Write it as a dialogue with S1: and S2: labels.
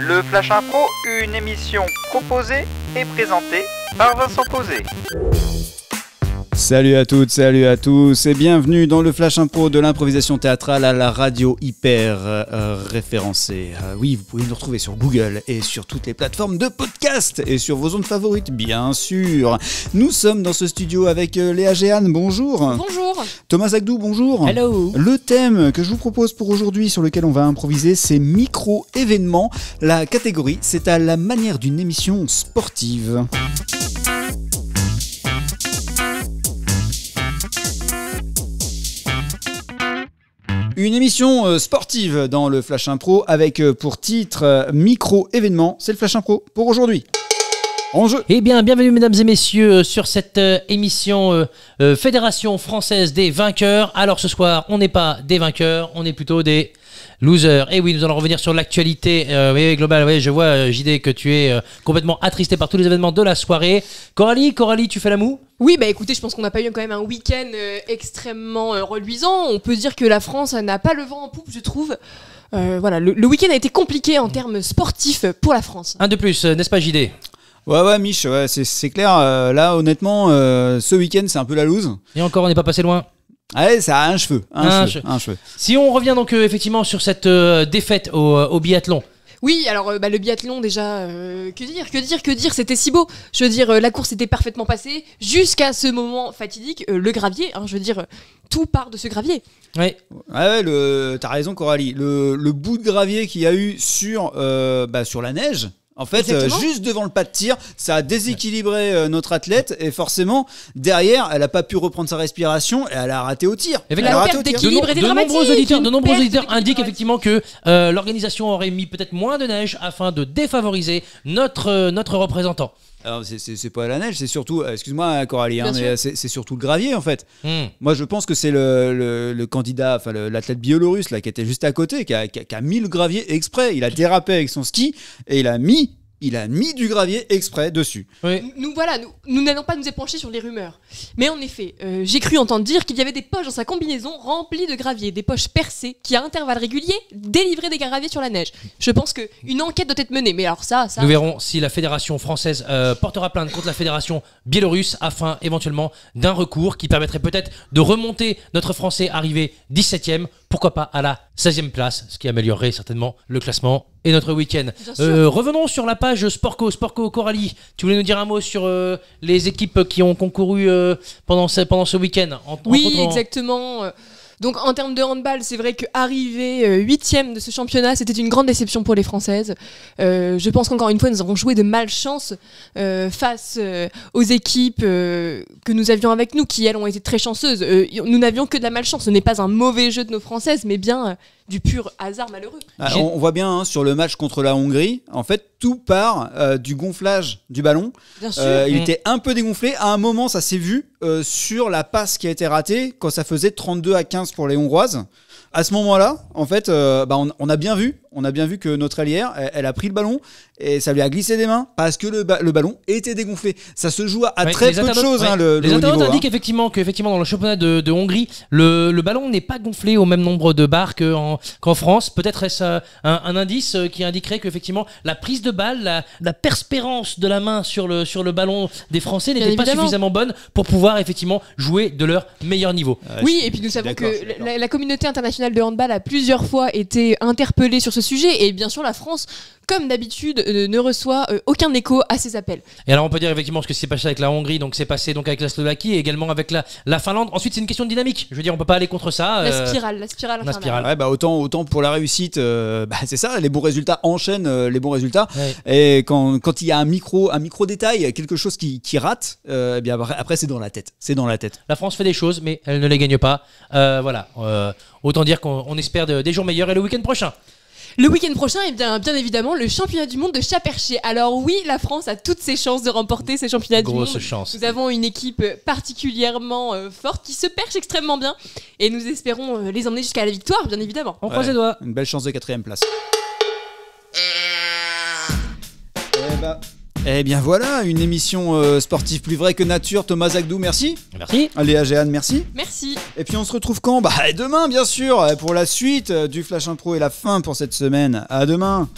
S1: Le Flash Impro, une émission proposée et présentée par Vincent Posé.
S2: Salut à toutes, salut à tous et bienvenue dans le Flash Impro de l'improvisation théâtrale à la radio hyper référencée. Oui, vous pouvez nous retrouver sur Google et sur toutes les plateformes de podcast et sur vos zones favorites, bien sûr. Nous sommes dans ce studio avec Léa Géane, bonjour.
S3: Bonjour.
S2: Thomas Agdou, bonjour.
S3: Hello.
S2: Le thème que je vous propose pour aujourd'hui, sur lequel on va improviser, c'est micro-événements. La catégorie, c'est à la manière d'une émission sportive. Une émission sportive dans le Flash Impro avec pour titre micro-événement. C'est le Flash Impro pour aujourd'hui. En jeu.
S4: Eh bien, bienvenue mesdames et messieurs sur cette émission Fédération Française des Vainqueurs. Alors ce soir, on n'est pas des vainqueurs, on est plutôt des losers. Et oui, nous allons revenir sur l'actualité globale. Oui, je vois JD que tu es complètement attristé par tous les événements de la soirée. Coralie, tu fais la moue ?
S3: Oui, bah écoutez, je pense qu'on n'a pas eu quand même un week-end extrêmement reluisant. On peut dire que la France n'a pas le vent en poupe, je trouve. Voilà, le week-end a été compliqué en termes sportifs pour la France.
S4: Un de plus, n'est-ce pas JD ?
S2: Ouais, Mich, ouais, c'est clair. Là, honnêtement, ce week-end, c'est un peu la loose.
S4: Et encore, on n'est pas passé loin.
S2: Ouais, ça a un cheveu. Un cheveu.
S4: Si on revient donc effectivement sur cette défaite au biathlon.
S3: Oui, alors le biathlon déjà, que dire, c'était si beau. Je veux dire, la course était parfaitement passée jusqu'à ce moment fatidique, le gravier, je veux dire, tout part de ce gravier.
S2: Ouais, t'as raison Coralie, le bout de gravier qu'il y a eu sur la neige. En fait, juste devant le pas de tir, ça a déséquilibré notre athlète et forcément, derrière, elle n'a pas pu reprendre sa respiration et elle a raté au tir.
S3: La perte d'équilibre était dramatique.
S4: De nombreux auditeurs indiquent effectivement que l'organisation aurait mis peut-être moins de neige afin de défavoriser notre représentant.
S2: Alors c'est pas la neige, c'est surtout, excuse-moi Coralie, mais c'est surtout le gravier en fait. Moi je pense que c'est le candidat, enfin l'athlète biélorusse là qui était juste à côté, qui a mis le gravier exprès. Il a dérapé avec son ski et il a mis du gravier exprès dessus.
S3: Oui. Nous n'allons pas nous épancher sur les rumeurs. Mais en effet, j'ai cru entendre dire qu'il y avait des poches dans sa combinaison remplies de gravier, des poches percées qui à intervalles réguliers délivraient des graviers sur la neige. Je pense qu'une enquête doit être menée, mais alors ça...
S4: Nous verrons si la fédération française portera plainte contre la fédération biélorusse afin éventuellement d'un recours qui permettrait peut-être de remonter notre français arrivé 17e, pourquoi pas à la 16e place, ce qui améliorerait certainement le classement et notre week-end. Revenons sur la page Sportco, Coralie, tu voulais nous dire un mot sur les équipes qui ont concouru pendant ce week-end
S3: exactement. Donc en termes de handball, c'est vrai qu'arriver 8e de ce championnat, c'était une grande déception pour les Françaises. Je pense qu'encore une fois, nous avons joué de malchance face aux équipes que nous avions avec nous, qui elles ont été très chanceuses. Nous n'avions que de la malchance. Ce n'est pas un mauvais jeu de nos Françaises, mais bien du pur hasard malheureux.
S2: On voit bien sur le match contre la Hongrie, en fait, tout part du gonflage du ballon.
S3: Bien sûr.
S2: Il était un peu dégonflé. À un moment, ça s'est vu sur la passe qui a été ratée, quand ça faisait 32-15 pour les Hongroises. À ce moment-là, en fait, on a bien vu que notre allière, elle a pris le ballon et ça lui a glissé des mains parce que le ballon était dégonflé. Ça se joue à très peu de choses.
S4: Les internautes indiquent effectivement dans le championnat de Hongrie, le ballon n'est pas gonflé au même nombre de barres qu'en France. Peut-être est-ce un indice qui indiquerait qu'effectivement la prise de balle, la perspérance de la main sur le ballon des Français n'était pas suffisamment bonne pour pouvoir effectivement jouer de leur meilleur niveau.
S3: Oui, et puis nous savons que la communauté internationale de handball a plusieurs fois été interpellée sur ce sujet et bien sûr la France, comme d'habitude, ne reçoit aucun écho à ces appels.
S4: Et alors on peut dire effectivement ce que s'est passé avec la Hongrie, donc c'est passé donc avec la Slovaquie et également avec la Finlande. Ensuite c'est une question de dynamique, je veux dire on peut pas aller contre ça.
S3: La spirale infernale.
S2: Ouais, autant pour la réussite, c'est ça, les bons résultats enchaînent les bons résultats. Ouais. Et quand il y a un micro détail, quelque chose qui rate, bien après c'est dans la tête.
S4: La France fait des choses mais elle ne les gagne pas. Autant dire qu'on espère des jours meilleurs et le week-end prochain.
S3: Le week-end prochain est bien évidemment le championnat du monde de chat perché. Alors oui, la France a toutes ses chances de remporter ces championnats du monde.
S4: Grosse chance.
S3: Nous avons une équipe particulièrement forte qui se perche extrêmement bien et nous espérons les emmener jusqu'à la victoire, bien évidemment.
S4: On croise les doigts.
S2: Une belle chance de 4e place. Eh bien voilà, une émission sportive plus vraie que nature. Thomas Agdou, merci.
S4: Merci.
S2: Léa Géane, merci.
S3: Merci.
S2: Et puis on se retrouve quand ? Demain bien sûr, pour la suite du Flash Impro et la fin pour cette semaine. À demain.